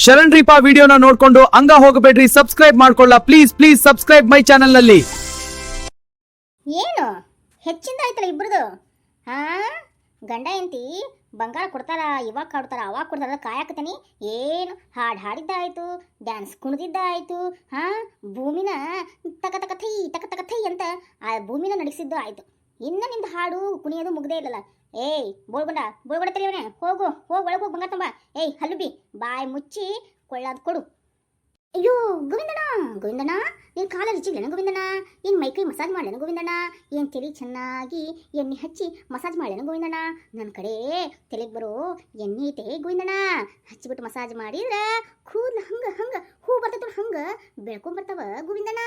ಶರಣ್ ರೀಪಾ ವಿಡಿಯೋನ ನೋಡ್ಕೊಂಡು ಹಂಗ ಹೋಗಬೇಡ್ರಿ, ಸಬ್ಸ್ಕ್ರೈಬ್ ಮಾಡ್ಕೊಳ್ಳ please please subscribe my channel ನಲ್ಲಿ. ಏನು ಹೆಚ್ಚಿಂದ ಆಯ್ತಲ್ಲ ಇಬ್ರದು. ಹಾ, ಗಂಡ ಹೆಂಡತಿ ಬಂಗಾರ ಕೊಡ್ತಾರ, ಇವಾಗ ಕೊಡ್ತಾರ ಅವಾಗ ಕೊಡ್ತಾರ ಕಾಯಕತೀನಿ. ಏನು ಹಾಡು ಹಾಡಿದ್ದಾಯ್ತು, ಡ್ಯಾನ್ಸ್ ಕುಣಿದಿದ್ದಾಯ್ತು, ಹಾ ಭೂಮಿನ ತಕ ತಕ ಥೈ ತಕ ತಕ ಥೈ ಅಂತ ಆ ಭೂಮಿನ ನಡೆಸಿದ್ದು ಆಯ್ತು. ಇನ್ನು ನಿಂದು ಹಾಡು ಕುಣಿಯೋದು ಮುಗ್ದೇ ಇಲ್ಲಲ್ಲ. ಏಯ್ ಬೋಳ್ಗೊಂಡ ತೆರೆಯವನೇ, ಹೋಗು ಒಳಗೆ ಹೋಗಿ ಬಂಗಾರ ತುಂಬ. ಏಯ್ ಹಲ್ಲುಬಿ ಬಾಯಿ ಮುಚ್ಚಿ ಕೊಳ್ಳೋದು ಕೊಡು. ಅಯ್ಯೋ ಗೋವಿಂದಣ್ಣ ನೀನು ಕಾಲ ರುಚಿಗಳೇನು ಗೋವಿಂದಣ್ಣ? ಏನು ಮೈಕೈ ಮಸಾಜ್ ಮಾಡ್ಲೇನು ಗೋವಿಂದಣ್ಣ? ಏನು ತಲೆ ಚೆನ್ನಾಗಿ ಎಣ್ಣೆ ಹಚ್ಚಿ ಮಸಾಜ್ ಮಾಡ್ಲೇನು ಗೋವಿಂದಣ್ಣ? ನನ್ನ ಕಡೆ ತಲೆಗೆ ಬರೋ ಎಣ್ಣೆ ಐತೆ ಗೋವಿಂದಣ್ಣ, ಹಚ್ಚಿಬಿಟ್ಟು ಮಸಾಜ್ ಮಾಡಿದ್ರೆ ಕೂದಲು ಹಂಗೆ ಹೂ ಬರ್ತೈತೆ, ಹಂಗೆ ಬೆಳ್ಕೊಂಬರ್ತಾವ ಗೋವಿಂದಣ್ಣ.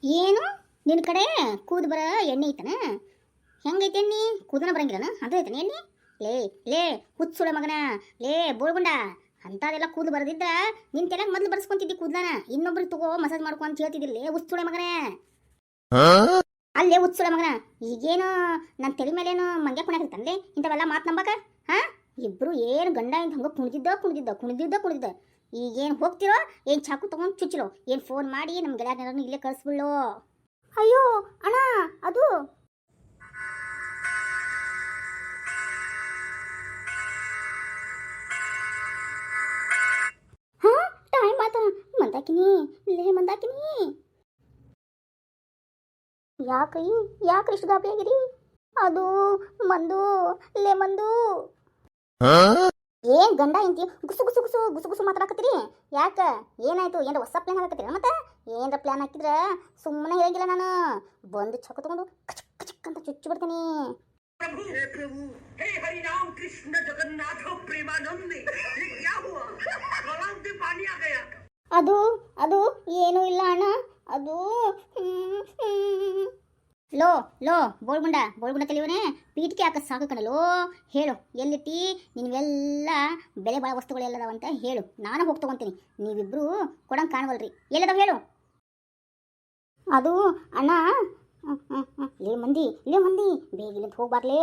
ಏನು ನಿನ್ನ ಕಡೆ ಕೂದು ಬರ ಎಣ್ಣೆ ಐತನ? ಹೆಂಗೈತೆ ಎಣ್ಣೆ? ಕೂದನ ಬರಂಗಿಲ್ಲನ? ಅದು ಐತನ ಎಣ್ಣೆ? ಲೇ ಹುಚ್ಚುಳ ಮಗನ, ಲೇ ಬೋಳ್ಗುಂಡ, ಅಂಥದೆಲ್ಲ ಕೂದು ಬರದಿದ್ರ ನಿನ್ ತಲೆಗೆ ಮೊದಲು ಬರ್ಸ್ಕೊಂತಿದ್ದಿ ಕೂದಲನ, ಇನ್ನೊಬ್ರಿಗೆ ತಗೋ ಮಸಾಜ್ ಮಾಡ್ಕೊ ಅಂತ ಹೇಳ್ತಿದ್ದಿಲ್ಲ ಹುಚ್ಚುಳ ಮಗನೇ. ಅಲ್ಲೇ ಹುಚ್ಚುಳ ಮಗನ, ಈಗೇನು ನನ್ನ ತಲೆ ಮೇಲೇನು ಮಂಗ್ಯ ಕುಣ್ಯಾಕತ್ತಂದೆ ಇಂಥವೆಲ್ಲ ಮಾತು ನಂಬಕ? ಹಾ, ಇಬ್ರು ಏನು ಗಂಡ ಇಂತ ಹಂಗೆ ಕುಣಿದಿದ್ದ. ಈಗೇನು ಹೋಗ್ತಿರೋ, ಏನು ಚಾಕು ತೊಗೊಂಡು ಚುಚ್ಚಿರೋ, ಏನು ಫೋನ್ ಮಾಡಿ ನಮ್ಮ ಗೆಳೆಯರನ್ನ ಇಲ್ಲೇ ಕಳಿಸ್ಬಿಡ್ಲೋ. ಅಯ್ಯೋ ಅಣ್ಣ, ಅದು ಟೈಮ್ ಆತ. ಮಂದಾಕಿನಿ ಯಾಕ್ರಿ ಇಷ್ಟು ಗಾಬರಿ ಆಗಿರಿ? ಅದು ಮಂದು ಏನ್ ಗಂಡ ಇಂತಿ ಗುಸು ಮಾತಾಡಕತ್ತೀರಿ? ಯಾಕ ಏನಾಯ್ತು? ಏನ್ರ ಹೊಸ ಪ್ಲಾನ್ ಹಾಕತ್ತೀರ? ಮತ್ತೆ ಏನ್ರ ಪ್ಲಾನ್ ಹಾಕಿದ್ರ ಸುಮ್ಮನೆ ಹೇಳಂಗಿಲ್ಲ ನಾನು, ಬಂದು ಚೊಕ್ಕ ತಗೊಂಡು ಕಚಕ್ ಅಂತ ಚುಚ್ಚಿ ಬಿಡ್ತೀನಿ. प्रभु हे हरि राम कृष्ण जगन्नाथ प्रेमानंद, ये क्या हुआ? गलाव से पानी आ गया. ಅದು ಏನೂ ಇಲ್ಲ ಅಣ್ಣ, ಅದು ಲೋ ಬೋಳ್ಗುಂಡ ತಿಳಿಯವನೇ, ಪೀಟಿಕೆ ಹಾಕ ಸಾಕು ಕಣಲೋ. ಹೇಳು ಎಲ್ಲಿಟ್ಟಿ ನಿನ್ವೆಲ್ಲ ಬೆಲೆ ಬಾಳ ವಸ್ತುಗಳೆಲ್ಲದಾವ ಅಂತ ಹೇಳು, ನಾನು ಹೋಗಿ ತಗೊಂತೀನಿ. ನೀವಿಬ್ರು ಕೊಡಂಗೆ ಕಾಣವಲ್ರಿ, ಎಲ್ಲದಾವ ಹೇಳು. ಅದು ಅಣ್ಣ, ಲೇ ಮಂದಿ ಬೇಗಿಲಿಂದ ಹೋಗ್ಬಾರ್ಲೇ.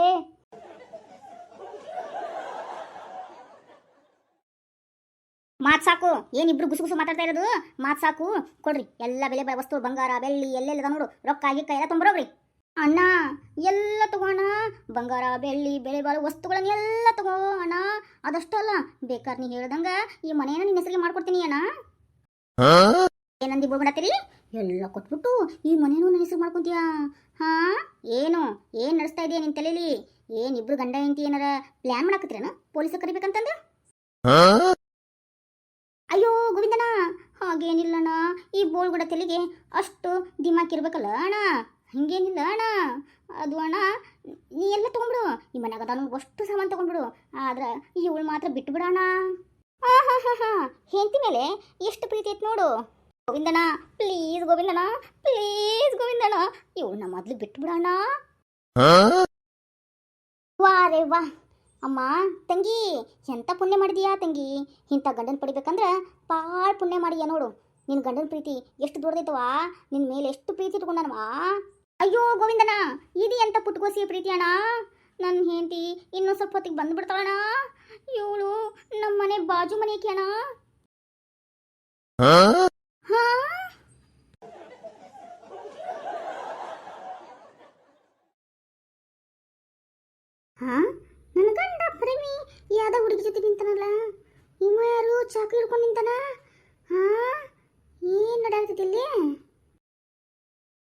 ಮಾತು ಸಾಕು, ಏನಿಬ್ರು ಗುಸು ಮಾತಾಡ್ತಾ ಇರೋದು? ಮಾತು ಸಾಕು, ಕೊಡ್ರಿ ಎಲ್ಲ ಬೆಲೆ ವಸ್ತು, ಬಂಗಾರ ಬೆಳ್ಳಿ ಎಲ್ಲೆಲ್ಲದ ನೋಡು, ರೊಕ್ಕ ಗಿಕ್ಕ ಎಲ್ಲ ತೊಂಬರೋಗ್ರಿ. ಅಣ್ಣ ಎಲ್ಲ ತಗೋಣ, ಬಂಗಾರ ಬೆಳ್ಳಿ ಬೆಳೆ ಬಾಳು ವಸ್ತುಗಳನ್ನೆಲ್ಲ ತಗೋ ಅಣ್ಣ. ಅದಷ್ಟಲ್ಲ, ಬೇಕಾದ್ರೆ ನೀ ಹೇಳ್ದಂಗ ಈ ಮನೇನ ನಿನ್ನ ಹೆಸರಿಗೆ ಮಾಡ್ಕೊಡ್ತೀನಿ ಅಣ್ಣ. ಏನಂದಿ ಬೋಳ್ಬಿಡತ್ತೀರಿ? ಎಲ್ಲ ಕೊಟ್ಬಿಟ್ಟು ಈ ಮನೇನು ನನ್ನ ಹೆಸರು ಮಾಡ್ಕೊಂತೀಯಾ? ಹಾ, ಏನು ನಡೆಸ್ತಾ ಇದೆಯಾ ನಿನ್ನ ತಲೆಯಲ್ಲಿ? ಏನಿಬ್ರು ಗಂಡ ಹೆಂಡತಿ ಏನಾರ ಪ್ಲಾನ್ ಮಾಡಾಕತ್ತೀರನ ಪೊಲೀಸ್ ಕರಿಬೇಕಂತಂದು? ಅಯ್ಯೋ ಗೋವಿಂದಣ್ಣ, ಹಾಗೇನಿಲ್ಲಣ್ಣ, ಈ ಬೋಳ್ಗುಡ ತಲೆಗೆ ಅಷ್ಟು ದಿಮಾಕ್ ಇರ್ಬೇಕಲ್ಲ ಅಣ್ಣ, ಹಂಗೇನಿಲ್ಲ ಅಣ್ಣ. ಅದು ಅಣ್ಣ, ನೀ ಎಲ್ಲ ತೊಗೊಂಡ್ಬಿಡು, ಈ ಮನ್ಯಾಗ ಅದ ಅಷ್ಟು ಸಾಮಾನು ತೊಗೊಂಡ್ಬಿಡು, ಆದ್ರೆ ಇವಳು ಮಾತ್ರ ಬಿಟ್ಟು ಬಿಡೋಣ. ಹಾ, ಹೆಂಡತಿ ಮೇಲೆ ಎಷ್ಟು ಪ್ರೀತಿ ಐತೆ ನೋಡು ಗೋವಿಂದಣ್ಣ. ಪ್ಲೀಸ್ ಗೋವಿಂದಣ್ಣ, ಇವಳನ್ನ ಮೊದಲು ಬಿಟ್ಟು ಬಿಡೋಣ. ವಾ ಅಮ್ಮ ತಂಗಿ, ಎಂತ ಪುಣ್ಯ ಮಾಡಿದೀಯಾ ತಂಗಿ, ಇಂಥ ಗಂಡನ ಪಡಿಬೇಕಂದ್ರೆ ಭಾಳ ಪುಣ್ಯ ಮಾಡಿದ್ಯಾ ನೋಡು. ನಿನ್ನ ಗಂಡನ ಪ್ರೀತಿ ಎಷ್ಟು ದೊಡ್ಡದೈತವಾ, ನಿನ್ನ ಮೇಲೆ ಎಷ್ಟು ಪ್ರೀತಿ ಇಟ್ಕೊಂಡನವಾ. ಅಯ್ಯೋ ಗೋವಿಂದಣ್ಣ, ಇದು ಎಂತ ಪುಟ್ಕೋಸಿ ಪ್ರೀತಿ ಅಣ್ಣ. ನನ್ನ ಹೆಂಡತಿ ಇನ್ನೂ ಸ್ವಲ್ಪ ಹೊತ್ತಿಗೆ ಬಂದುಬಿಡ್ತಾಳಣ್ಣ. ಇವಳು ನಮ್ಮ ಮನೆ ಬಾಜು ಮನೆಗೆ ಅಣ್ಣ. ನನ್ನ ಗಂಡ ಪ್ರೇಮಿ ಯಾವ್ದ ಹುಡುಗಿ ಜೊತೆ ನಿಂತಾನಲ್ಲ, ಇವ ಯಾರು ಚಾಕು ಹಿಡ್ಕೊಂಡು ನಿಂತಾನ? ಏನ್ ನಡಾಗ್ತೈತಿ?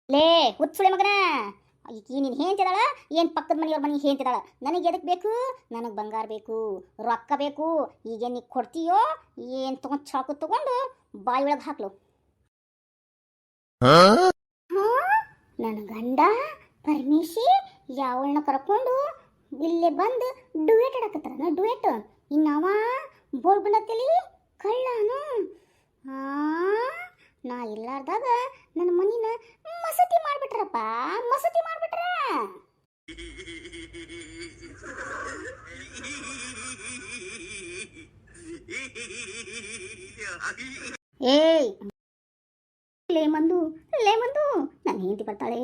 ಲೇ ಹುಚ್ಚುಳೆ ಮಗನ, ಈ ನೀನು ಹೇಳ್ತಿದಾಳ ಏನು? ಪಕ್ಕದ ಮನೆಯವ್ರ ಮನೆಗೆ ಹೇಳ್ತಿದಾಳ. ನನಗೆ ಎದಕ್ಕೆ ಬೇಕು? ನನಗೆ ಬಂಗಾರ ಬೇಕು, ರೊಕ್ಕ ಬೇಕು. ಈಗ ನೀ ಕೊಡ್ತೀಯೋ ಏನು? ತಗೊಂಡು ಚಾಕು ತಗೊಂಡು ಬಾಯಿ ಒಳಗೆ ಹಾಕ್ಲು. ನನ್ನ ಗಂಡ ಪರಮೇಶಿ ಯಾವಳನ್ನ ಕರ್ಕೊಂಡು ಇಲ್ಲೇ ಬಂದು ಡುಯೆಟ್ ಆಡಕತ್ತಾರ. ಡುಯೆಟ್ ಇನ್ನವ ಬೋಳ್ಬಿಡತ್ತಲಿ ಕಳ್ಳನು. ನಾ ಇಲ್ಲಾರ್ದಾಗ ನನ್ನ ಮನಿನ ಮಸತಿ ಮಾಡ್ಬಿಟ್ರಪ್ಪ, ಏಯ್ ಲೇ ಮಂದು, ನನ್ನ ಹೆಂಡತಿ ಬರ್ತಾಳೆ.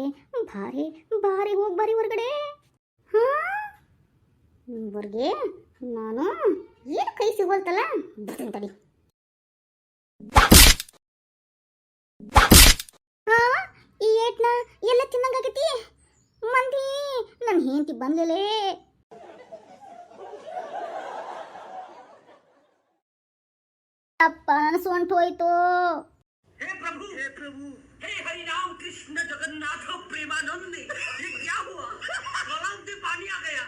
ಭಾರಿ ಭಾರಿ ಹೋಗಿ ಬಾರಿ ಹೊರಗಡೆ. ಹೊರ್ಗೆ ನಾನು ಏನು ಕೈ ಸಿಗೋಲ್ತಲ್ಲ, ಬರ್ತೀನಿ ತಡಿ. ಈ ಏಟ್ನ ಎಲ್ಲ ತಿನ್ನಂಗಾಗೈತಿ ಮಂದಿ. ನನ್ನ ಹೆಂಡತಿ ಬಂದ್ಲೇ. ಅಪ್ಪ ನನ್ನ ಸೊಂಟು ಹೋಯ್ತು. हे प्रभु, हे हरि राम कृष्ण जगन्नाथ प्रेमानंद, ये क्या हुआ? गलाव से पानी आ गया।